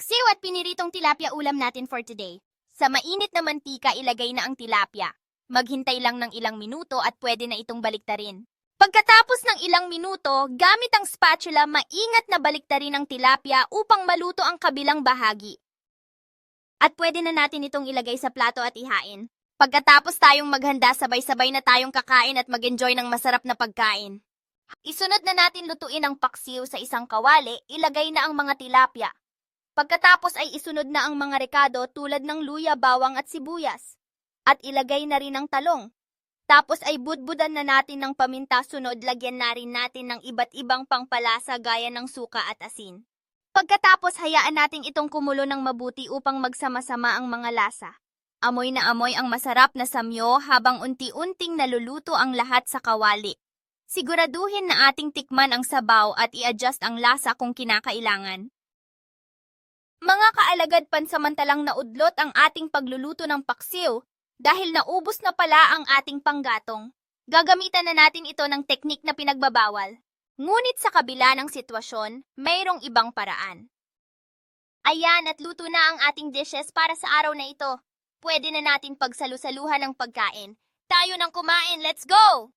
Paksiw at piniritong tilapia ulam natin for today. Sa mainit na mantika ilagay na ang tilapia. Maghintay lang ng ilang minuto at pwede na itong baliktarin. Pagkatapos ng ilang minuto, gamit ang spatula maingat na baliktarin ang tilapia upang maluto ang kabilang bahagi. At pwede na natin itong ilagay sa plato at ihain. Pagkatapos tayong maghanda, sabay-sabay na tayong kakain at mag-enjoy ng masarap na pagkain. Isunod na natin lutuin ang paksiw sa isang kawali, ilagay na ang mga tilapia. Pagkatapos ay isunod na ang mga rekado tulad ng luya, bawang at sibuyas. At ilagay na rin ang talong. Tapos ay budbudan na natin ng paminta, sunod lagyan na rin natin ng iba't ibang pangpalasa gaya ng suka at asin. Pagkatapos hayaan natin itong kumulo ng mabuti upang magsama-sama ang mga lasa. Amoy na amoy ang masarap na samyo habang unti-unting naluluto ang lahat sa kawali. Siguraduhin na ating tikman ang sabaw at i-adjust ang lasa kung kinakailangan. Mga kaalagad, pansamantalang naudlot ang ating pagluluto ng paksiw dahil naubos na pala ang ating panggatong. Gagamitan na natin ito ng teknik na pinagbabawal. Ngunit sa kabila ng sitwasyon, mayroong ibang paraan. Ayan, at luto na ang ating dishes para sa araw na ito. Pwede na natin pagsalu-saluhan ng pagkain. Tayo nang kumain, let's go!